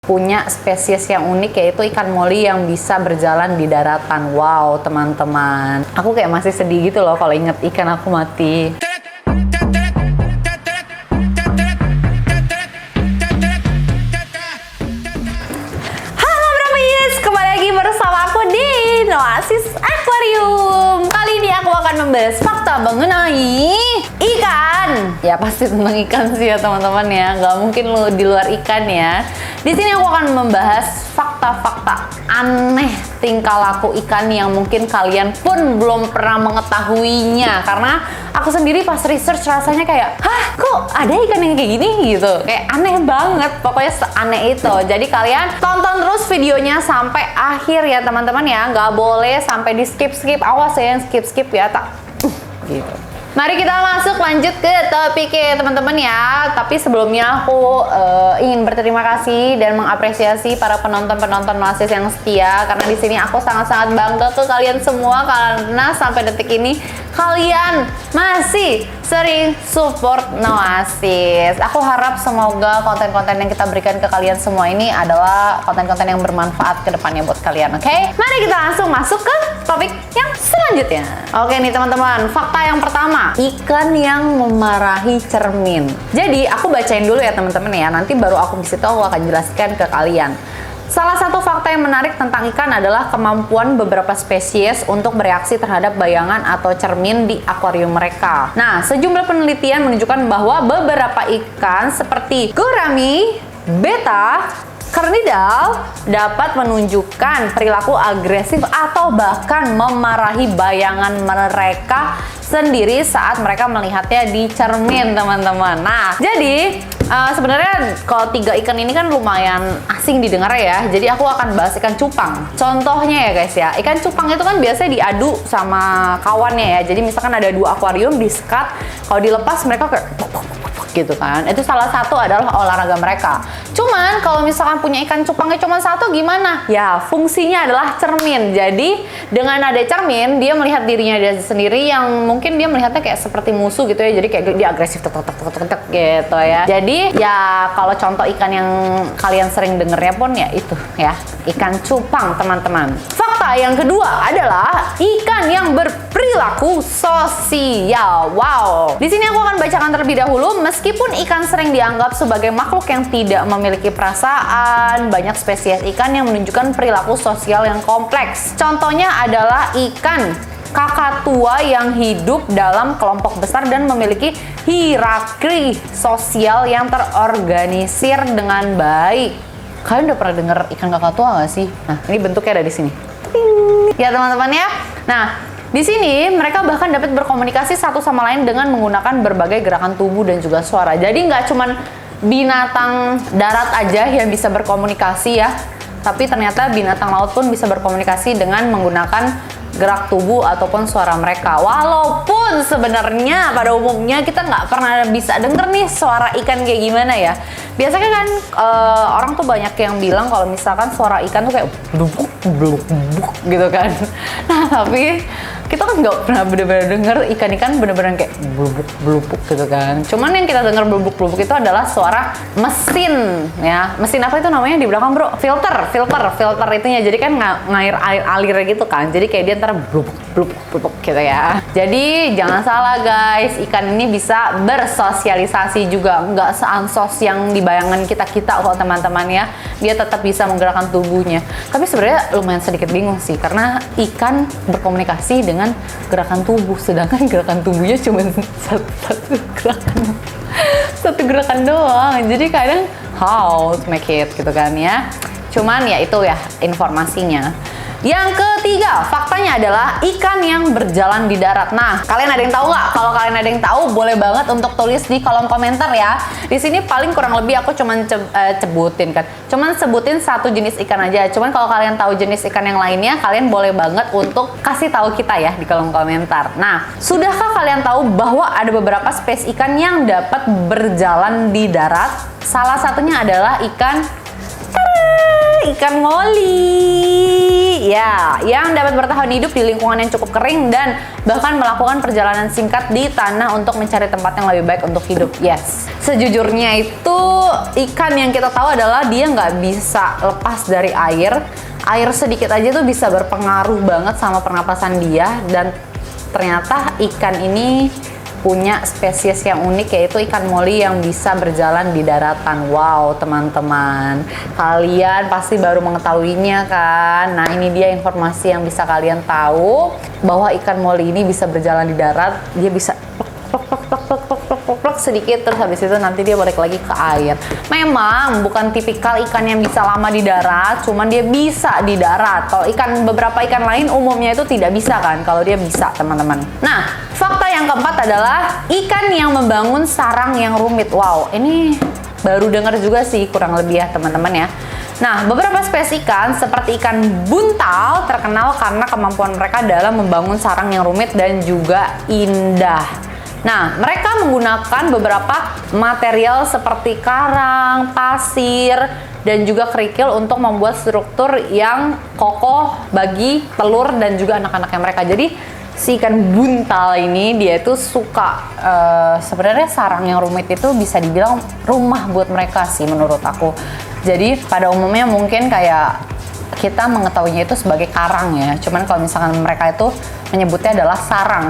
punya spesies yang unik, yaitu ikan moli yang bisa berjalan di daratan. Wow, teman-teman. Aku kayak masih sedih gitu loh kalau inget ikan aku mati. Halo Bromis, kembali lagi bersama aku di Noasis Aquarium. Kali ini aku akan membahas fakta mengenai ikan. Ya pasti tentang ikan sih ya teman-teman ya. Gak mungkin lo di luar ikan ya. Di sini aku akan membahas fakta-fakta aneh tingkah laku ikan yang mungkin kalian pun belum pernah mengetahuinya. Karena aku sendiri pas research rasanya kayak, hah kok ada ikan yang kayak gini gitu. Kayak aneh banget, pokoknya seaneh itu. Jadi kalian tonton terus videonya sampai akhir ya teman-teman ya. Nggak boleh sampai di skip-skip. Awas ya yang skip-skip ya, tak gitu. Mari kita lanjut ke topiknya teman-teman ya. Tapi sebelumnya aku ingin berterima kasih dan mengapresiasi para penonton-penonton Noasis yang setia, karena di sini aku sangat-sangat bangga ke kalian semua karena sampai detik ini kalian masih sering support Noasis. Aku harap semoga konten-konten yang kita berikan ke kalian semua ini adalah konten-konten yang bermanfaat ke depannya buat kalian, oke? Mari kita langsung masuk ke topik yang selanjutnya. Oke nih teman-teman, fakta yang pertama, ikan yang memarahi cermin. Jadi aku bacain dulu ya teman-teman ya, nanti baru aku disitu aku akan jelaskan ke kalian. Salah satu fakta yang menarik tentang ikan adalah kemampuan beberapa spesies untuk bereaksi terhadap bayangan atau cermin di akuarium mereka. Nah, sejumlah penelitian menunjukkan bahwa beberapa ikan seperti gurami, betta, karnidal dapat menunjukkan perilaku agresif atau bahkan memarahi bayangan mereka sendiri saat mereka melihatnya di cermin, teman-teman. Nah, jadi sebenarnya kalau tiga ikan ini kan lumayan asing didengar ya. Jadi aku akan bahas ikan cupang. Contohnya ya guys ya, ikan cupang itu kan biasanya diadu sama kawannya ya. Jadi misalkan ada dua akuarium disekat, kalau dilepas mereka kayak gitu kan. Itu salah satu adalah olahraga mereka. Cuman kalau misalkan punya ikan cupangnya cuma satu gimana? Ya fungsinya adalah cermin. Jadi dengan ada cermin dia melihat dirinya dia sendiri yang mungkin dia melihatnya kayak seperti musuh gitu ya. Jadi kayak dia agresif tek gitu ya. Jadi ya kalau contoh ikan yang kalian sering dengernya pun ya itu ya, ikan cupang teman-teman. Fakta yang kedua adalah ikan yang berperilaku sosial. Wow. Di sini aku akan bacakan terlebih dahulu. Meskipun ikan sering dianggap sebagai makhluk yang tidak memiliki perasaan, banyak spesies ikan yang menunjukkan perilaku sosial yang kompleks. Contohnya adalah ikan kakatua yang hidup dalam kelompok besar dan memiliki hierarki sosial yang terorganisir dengan baik. Kalian udah pernah dengar ikan kakatua nggak sih? Nah, ini bentuknya ada di sini. Ya teman-teman ya. Nah, di sini mereka bahkan dapat berkomunikasi satu sama lain dengan menggunakan berbagai gerakan tubuh dan juga suara. Jadi nggak cuman binatang darat aja yang bisa berkomunikasi ya, tapi ternyata binatang laut pun bisa berkomunikasi dengan menggunakan gerak tubuh ataupun suara mereka. Walaupun sebenarnya pada umumnya kita nggak pernah bisa denger nih suara ikan kayak gimana ya. Biasanya kan orang tuh banyak yang bilang kalau misalkan suara ikan tuh kayak blubuk blubuk gitu kan. Nah tapi kita kan nggak pernah bener-bener denger ikan-ikan bener-bener kayak blubuk gitu kan. Cuman yang kita denger blubuk itu adalah suara mesin ya. Mesin apa itu namanya di belakang bro? Filter itunya. Jadi kan ngair alir gitu kan. Jadi kayak dia ntar blubuk gitu ya. Jadi jangan salah guys, ikan ini bisa bersosialisasi juga. Nggak seansos yang di bayangan kita kok teman-teman ya. Dia tetap bisa menggerakkan tubuhnya. Tapi sebenarnya lumayan sedikit bingung sih, karena ikan berkomunikasi dengan gerakan tubuh, sedangkan gerakan tubuhnya cuma satu gerakan doang. Jadi kadang how to make it gitu kan ya. Cuman ya itu ya informasinya. Yang ketiga, faktanya adalah ikan yang berjalan di darat. Nah, kalian ada yang tahu nggak? Kalau kalian ada yang tahu, boleh banget untuk tulis di kolom komentar ya. Di sini paling kurang lebih aku cuman sebutin satu jenis ikan aja. Cuman kalau kalian tahu jenis ikan yang lainnya, kalian boleh banget untuk kasih tahu kita ya di kolom komentar. Nah, sudahkah kalian tahu bahwa ada beberapa spesies ikan yang dapat berjalan di darat? Salah satunya adalah ikan moli. Ya, yang dapat bertahan hidup di lingkungan yang cukup kering dan bahkan melakukan perjalanan singkat di tanah untuk mencari tempat yang lebih baik untuk hidup. Yes, sejujurnya itu ikan yang kita tahu adalah dia nggak bisa lepas dari air. Air sedikit aja tuh bisa berpengaruh banget sama pernapasan dia, dan ternyata ikan ini punya spesies yang unik, yaitu ikan moli yang bisa berjalan di daratan. Wow, teman-teman, kalian pasti baru mengetahuinya kan? Nah, ini dia informasi yang bisa kalian tahu, bahwa ikan moli ini bisa berjalan di darat. Dia bisa plok sedikit, terus habis itu nanti dia balik lagi ke air. Memang bukan tipikal ikan yang bisa lama di darat, cuman dia bisa di darat. Kalau beberapa ikan lain umumnya itu tidak bisa kan, kalau dia bisa, teman-teman. Nah, fakta yang keempat adalah ikan yang membangun sarang yang rumit. Wow, ini baru dengar juga sih kurang lebih ya, teman-teman ya. Nah, beberapa spesies ikan seperti ikan buntal terkenal karena kemampuan mereka dalam membangun sarang yang rumit dan juga indah. Nah, mereka menggunakan beberapa material seperti karang, pasir, dan juga kerikil untuk membuat struktur yang kokoh bagi telur dan juga anak-anaknya mereka. Jadi, si ikan buntal ini dia itu suka, sebenarnya sarang yang rumit itu bisa dibilang rumah buat mereka sih menurut aku. Jadi, pada umumnya mungkin kayak kita mengetahuinya itu sebagai karang ya. Cuman kalau misalkan mereka itu menyebutnya adalah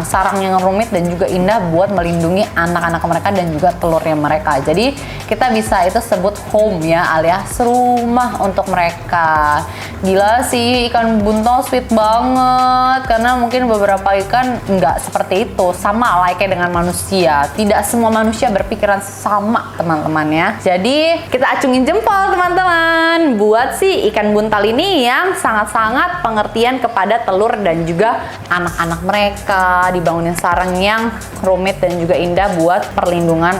sarang yang rumit dan juga indah buat melindungi anak-anak mereka dan juga telurnya mereka. Jadi kita bisa itu sebut home ya, alias rumah untuk mereka. Gila sih, ikan buntal sweet banget, karena mungkin beberapa ikan nggak seperti itu, sama layaknya dengan manusia. Tidak semua manusia berpikiran sama, teman-teman ya. Jadi kita acungin jempol, teman-teman, buat si ikan buntal ini yang sangat-sangat pengertian kepada telur dan juga anak-anak mereka, dibangunin sarang yang rumit dan juga indah buat perlindungan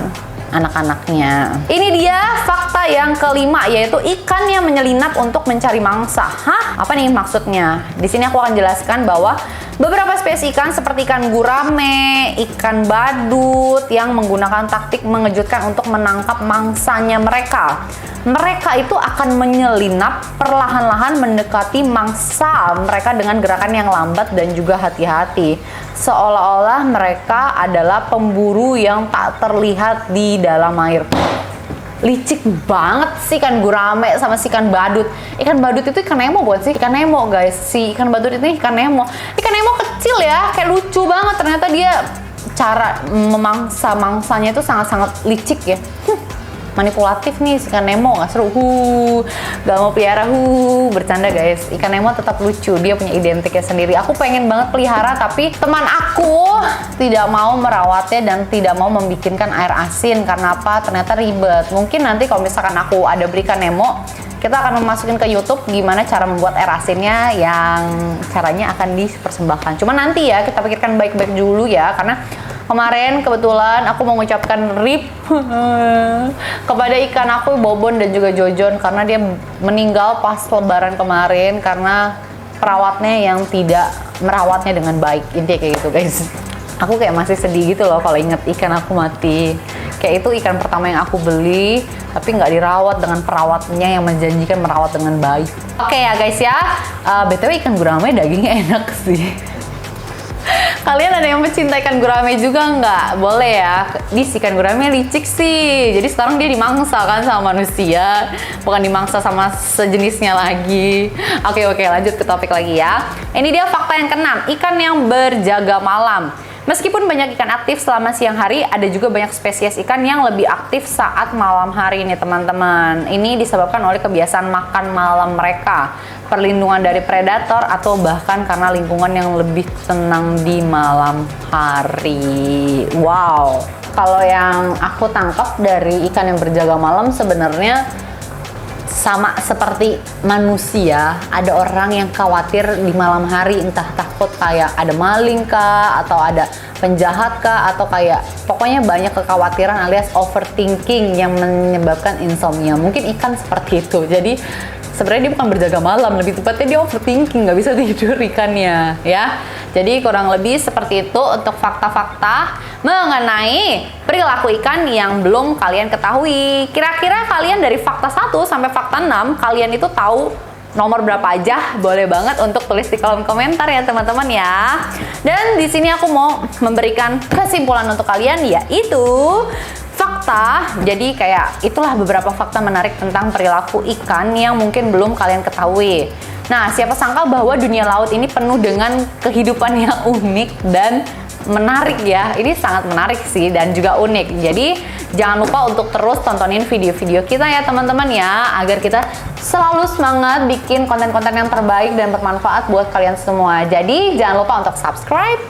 anak-anaknya. Ini dia fakta yang kelima, yaitu ikan yang menyelinap untuk mencari mangsa. Hah? Apa nih maksudnya? Di sini aku akan jelaskan bahwa beberapa spesies ikan seperti ikan gurame, ikan badut yang menggunakan taktik mengejutkan untuk menangkap mangsanya mereka. Mereka itu akan menyelinap perlahan-lahan mendekati mangsa mereka dengan gerakan yang lambat dan juga hati-hati. Seolah-olah mereka adalah pemburu yang tak terlihat di dalam air. Licik banget sih ikan gurame sama si ikan badut. Ikan badut itu ikan Nemo bukan sih? Ikan Nemo guys. Si ikan badut itu ikan Nemo. Ikan Nemo kecil ya, kayak lucu banget. Ternyata dia cara memangsa mangsanya itu sangat-sangat licik ya. Manipulatif nih si ikan Nemo, nggak seru. Gak mau pelihara. Bercanda guys. Ikan Nemo tetap lucu, dia punya identiknya sendiri. Aku pengen banget pelihara, tapi teman aku tidak mau merawatnya dan tidak mau membikinkan air asin. Karena apa? Ternyata ribet. Mungkin nanti kalau misalkan aku ada beli ikan Nemo, kita akan memasukin ke YouTube gimana cara membuat air asinnya, yang caranya akan dipersembahkan. Cuma nanti ya, kita pikirkan baik-baik dulu ya, karena kemarin kebetulan aku mau mengucapkan RIP kepada ikan aku Bobon dan juga Jojon, karena dia meninggal pas lebaran kemarin karena perawatnya yang tidak merawatnya dengan baik. Intinya kayak gitu guys. Aku kayak masih sedih gitu loh kalau inget ikan aku mati. Kayak itu ikan pertama yang aku beli, tapi nggak dirawat dengan perawatnya yang menjanjikan merawat dengan baik. Oke ya guys ya, BTW ikan gurame dagingnya enak sih. Kalian ada yang pecinta ikan gurame juga nggak? Boleh ya. Di ikan gurame licik sih. Jadi sekarang dia dimangsa kan sama manusia, bukan dimangsa sama sejenisnya lagi. Oke, lanjut ke topik lagi ya. Ini dia fakta yang keenam, ikan yang berjaga malam. Meskipun banyak ikan aktif selama siang hari, ada juga banyak spesies ikan yang lebih aktif saat malam hari nih teman-teman. Ini disebabkan oleh kebiasaan makan malam mereka, perlindungan dari predator, atau bahkan karena lingkungan yang lebih tenang di malam hari. Wow, kalau yang aku tangkap dari ikan yang berjaga malam sebenarnya sama seperti manusia. Ada orang yang khawatir di malam hari, entah takut kayak ada maling kah, atau ada penjahat kah, atau kayak pokoknya banyak kekhawatiran alias overthinking yang menyebabkan insomnia. Mungkin ikan seperti itu. Jadi sebenarnya dia bukan berjaga malam, lebih tepatnya dia overthinking, nggak bisa tidur ikannya ya. Jadi kurang lebih seperti itu untuk fakta-fakta mengenai perilaku ikan yang belum kalian ketahui. Kira-kira kalian dari fakta 1 sampai fakta 6, kalian itu tahu nomor berapa aja, boleh banget untuk tulis di kolom komentar ya teman-teman ya. Dan di sini aku mau memberikan kesimpulan untuk kalian, yaitu fakta. Jadi kayak itulah beberapa fakta menarik tentang perilaku ikan yang mungkin belum kalian ketahui. Nah, siapa sangka bahwa dunia laut ini penuh dengan kehidupan yang unik dan menarik ya. Ini sangat menarik sih dan juga unik. Jadi jangan lupa untuk terus tontonin video-video kita ya teman-teman ya, agar kita selalu semangat bikin konten-konten yang terbaik dan bermanfaat buat kalian semua. Jadi jangan lupa untuk subscribe,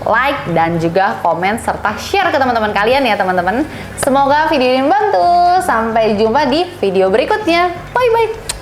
like, dan juga komen serta share ke teman-teman kalian ya teman-teman. Semoga video ini membantu. Sampai jumpa di video berikutnya. Bye bye.